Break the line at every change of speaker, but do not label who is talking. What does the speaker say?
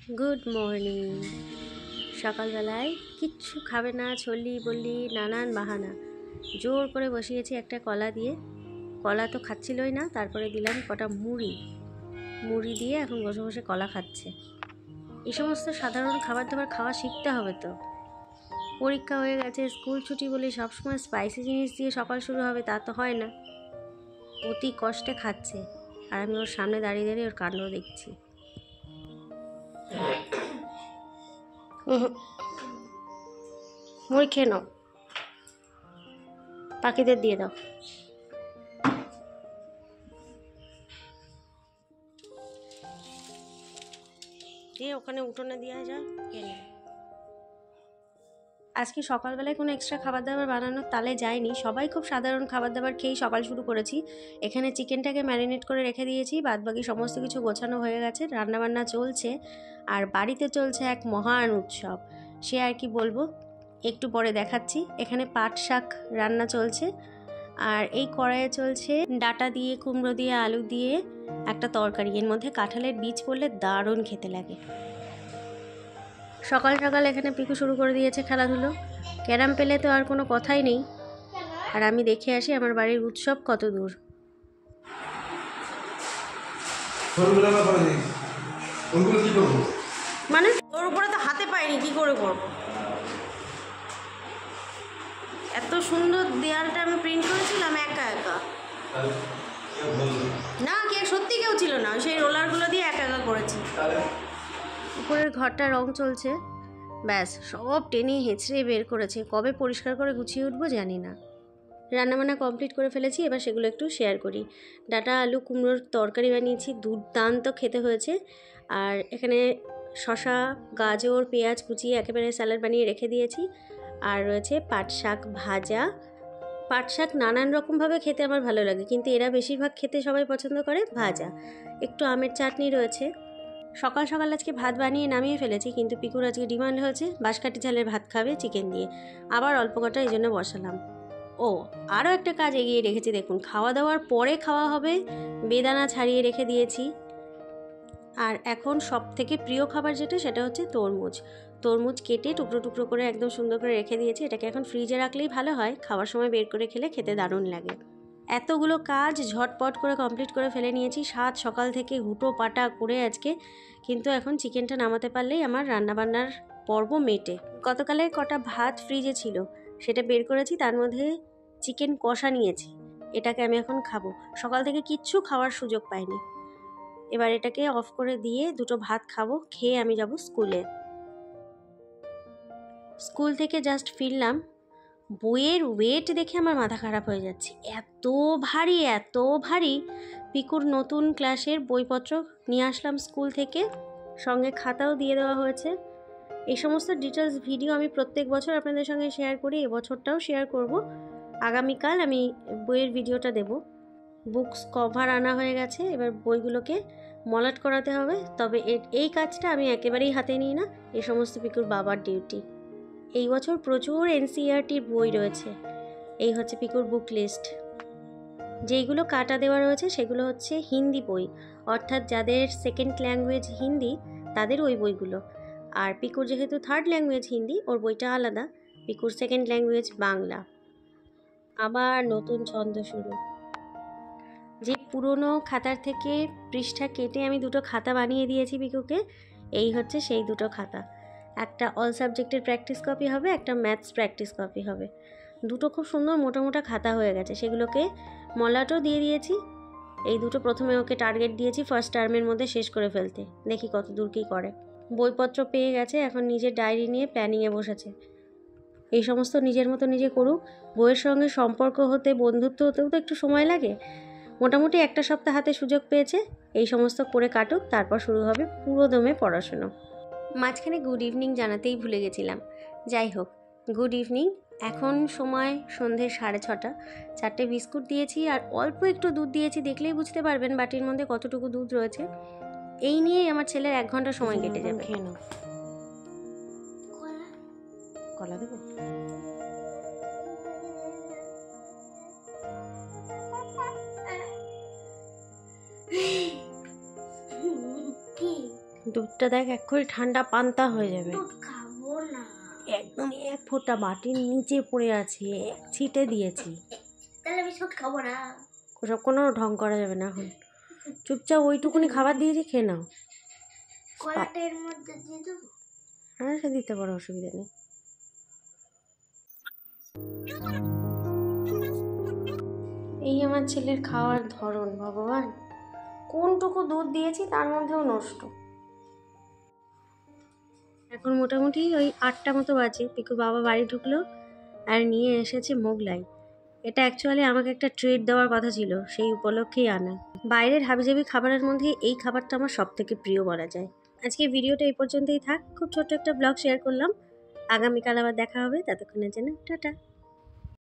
Good morning. সকালবেলায় কিচ্ছু খাবে না বললি নানান বাহানা, জোর করে বসিয়েছি একটা কলা দিয়ে। কলা তো খাচ্ছিলই না, তারপরে দিলাম কটা মুড়ি দিয়ে এখন বসে বসে কলা খাচ্ছে। এই সমস্ত সাধারণ খাবার দাবার খাওয়া শিখতে হবে তো। পরীক্ষা হয়ে গেছে, স্কুল ছুটি বলে সবসময় স্পাইসি জিনিস দিয়ে সকাল শুরু হবে তা তো হয় না। অতি কষ্টে খাচ্ছে আর আমি ওর সামনে দাঁড়িয়ে দাঁড়িয়ে ওর কাণ্ড দেখছি। মুড়ি খেয়ে নাও, পাখিদের দিয়ে দাও। দিয়ে ওখানে উঠোনে দেওয়া যায়, খেয়ে নেবে। আজকে সকালবেলায় কোনো এক্সট্রা খাবার দাবার বানানোর তালে যায়নি, সবাই খুব সাধারণ খাবার দাবার খেয়েই সকাল শুরু করেছি। এখানে চিকেনটাকে ম্যারিনেট করে রেখে দিয়েছি, বাদবাকি সমস্ত কিছু গোছানো হয়ে গেছে, রান্নাবান্না চলছে। আর বাড়িতে চলছে এক মহান উৎসব, সে আর কি বলবো, একটু পরে দেখাচ্ছি। এখানে পাট শাক রান্না চলছে, আর এই কড়াইয়ে চলছে ডাঁটা দিয়ে, কুমড়ো দিয়ে, আলু দিয়ে একটা তরকারি। এর মধ্যে কাঁঠালের বীজ পড়লে দারুণ খেতে লাগে। সকাল সকাল এখানে পিকু শুরু করে দিয়েছে খেলাধুলো। ক্যারাম পেলে তো আর কোনো কথাই নেই। আর আমি দেখে আসি আমার বাড়ির উৎসব কত দূর। মানে ওর উপরে তো হাতে পাইনি, কি করে করবো? এত সুন্দর দেয়ালটা আমি প্রিন্ট করেছিলাম একা একা। না, কে সত্যি কেউ ছিল না, সেই রোলারগুলো দিয়ে একা একা করেছি। উপরের ঘরটা রং চলছে, ব্যাস সব টেনে হেঁচড়ে বের করেছে। কবে পরিষ্কার করে গুছিয়ে উঠবো জানি না। রান্নাবান্না কমপ্লিট করে ফেলেছি, এবার সেগুলো একটু শেয়ার করি। ডাঁটা আলু কুমড়োর তরকারি বানিয়েছি, দুর্দান্ত খেতে হয়েছে। আর এখানে শসা, গাজর, পেঁয়াজ কুচিয়ে একেবারে স্যালাড বানিয়ে রেখে দিয়েছি। আর রয়েছে পাট শাক ভাজা। পাট শাক নানান রকমভাবে খেতে আমার ভালো লাগে, কিন্তু এরা বেশিরভাগ খেতে সবাই পছন্দ করে ভাজা। একটু আমের চাটনি রয়েছে। সকাল সকাল আজকে ভাত বানিয়ে নামিয়ে ফেলেছি, কিন্তু পিকুর আজকে ডিমান্ড হয়েছে বাঁশকাঠি ঝালের ভাত খাবে চিকেন দিয়ে। আবার অল্প কটা এই জন্য বসালাম। ও, আরও একটা কাজ এগিয়ে রেখেছি দেখুন, খাওয়া দাওয়ার পরে খাওয়া হবে, বেদানা ছাড়িয়ে রেখে দিয়েছি। আর এখন সব থেকে প্রিয় খাবার যেটা, সেটা হচ্ছে তরমুজ। তরমুজ কেটে টুকরো টুকরো করে একদম সুন্দর করে রেখে দিয়েছি। এটাকে এখন ফ্রিজে রাখলেই ভালো হয়, খাওয়ার সময় বের করে খেলে খেতে দারুণ লাগে। এতগুলো কাজ ঝটপট করে কমপ্লিট করে ফেলে নিয়েছি, সকাল থেকে হুটো পাটা করে আজকে। কিন্তু এখন চিকেনটা নামাতে পারলেই আমার রান্নাবান্নার পর্ব মেটে। গতকালের কটা ভাত ফ্রিজে ছিল, সেটা বের করেছি, তার মধ্যে চিকেন কষা নিয়েছি। এটাকে আমি এখন খাবো। সকাল থেকে কিচ্ছু খাওয়ার সুযোগ পাইনি। এবার এটাকে অফ করে দিয়ে দুটো ভাত খাবো, খেয়ে আমি যাব স্কুলে। স্কুল থেকে জাস্ট ফিরলাম, বইয়ের ওয়েট দেখে আমার মাথা খারাপ হয়ে যাচ্ছে। এত ভারী, এত ভারী। পিকুর নতুন ক্লাসের বইপত্র নিয়ে আসলাম স্কুল থেকে, সঙ্গে খাতাও দিয়ে দেওয়া হয়েছে। এই সমস্ত ডিটেলস ভিডিও আমি প্রত্যেক বছর আপনাদের সঙ্গে শেয়ার করি, এবছরটাও শেয়ার করব। আগামীকাল আমি বইয়ের ভিডিওটা দেব। বুকস কভার আনা হয়ে গেছে, এবার বইগুলোকে মলাট করাতে হবে। তবে এই কাজটা আমি একেবারেই হাতে নিই না, এই সমস্ত পিকুর বাবার ডিউটি। এই বছর প্রচুর এনসিইআরটির বই রয়েছে। এই হচ্ছে পিকুর বুক লিস্ট। যেইগুলো কাটা দেওয়া রয়েছে সেগুলো হচ্ছে হিন্দি বই, অর্থাৎ যাদের সেকেন্ড ল্যাঙ্গুয়েজ হিন্দি তাদের ওই বইগুলো। আর পিকুর যেহেতু থার্ড ল্যাঙ্গুয়েজ হিন্দি, ওর বইটা আলাদা। পিকুর সেকেন্ড ল্যাঙ্গুয়েজ বাংলা। আবার নতুন ছন্দ শুরু। যে পুরনো খাতার থেকে পৃষ্ঠা কেটে আমি দুটো খাতা বানিয়ে দিয়েছি পিকুকে, এই হচ্ছে সেই দুটো খাতা। একটা অল সাবজেক্টের প্র্যাকটিস কপি হবে, একটা ম্যাথস প্র্যাকটিস কপি হবে। দুটো খুব সুন্দর মোটা মোটা খাতা হয়ে গেছে, সেগুলোকে মলাটও দিয়ে দিয়েছি। এই দুটো প্রথমে ওকে টার্গেট দিয়েছি ফার্স্ট টার্মের মধ্যে শেষ করে ফেলতে, দেখি কত দূর কী করে। বইপত্র পেয়ে গেছে, এখন নিজের ডায়েরি নিয়ে প্ল্যানিংয়ে বসেছে। এই সমস্ত নিজের মতো নিজে করুক। বইয়ের সঙ্গে সম্পর্ক হতে, বন্ধুত্ব হতেও তো একটু সময় লাগে। মোটামুটি একটা সপ্তাহ হাতে সুযোগ পেয়েছে, এই সমস্ত করে কাটুক, তারপর শুরু হবে পুরোদমে পড়াশুনো। মাঝখানে গুড ইভিনিং জানাতেই ভুলে গেছিলাম। যাই হোক, গুড ইভিনিং। এখন সময় সন্ধ্যে 6:30। 4টে বিস্কুট দিয়েছি আর অল্প একটু দুধ দিয়েছি, দেখলেই বুঝতে পারবেন বাটির মধ্যে কতটুকু দুধ রয়েছে। এই নিয়েই আমার ছেলের 1 ঘন্টা সময় কেটে যাবে। খেয়ে নাও। কলা দেবো? দুধটা দেখ এক্ষুনি ঠান্ডা পান্তা হয়ে যাবে।
দুধ খাবো না।
একদম এক ফোঁটা বাটির নিচে পড়ে আছে, এক ছিটে দিয়েছি।
তাহলে বিস্কুট খাবো না।
ওসব কোনো ঢং করা যাবে না এখন। চুপচাপ ওইটুকুনি খাবার দিয়েছি, খেয়ে নাও।
কলাটার মধ্যে দিয়ে দেবো?
হ্যাঁ, সে দিতে পারো, অসুবিধা নেই। এই আমার ছেলের খাওয়ার ধরন, ভগবান! কোনটুকু দুধ দিয়েছি তার মধ্যেও নষ্ট। এখন মোটামুটি ওই 8টা মতো বাজে। পিকুর বাবা বাড়ি ঢুকলো আর নিয়ে এসেছে মোগলাই। এটা অ্যাকচুয়ালি আমাকে একটা ট্রিট দেওয়ার কথা ছিল, সেই উপলক্ষেই আনা। বাইরের হাবিজাবি খাবারের মধ্যে এই খাবারটা আমার সব থেকে প্রিয় বলা যায়। আজকে ভিডিওটা এই পর্যন্তই থাক। খুব ছোট্ট একটা ব্লগ শেয়ার করলাম। আগামীকাল আবার দেখা হবে, ততক্ষণের জন্য টাটা।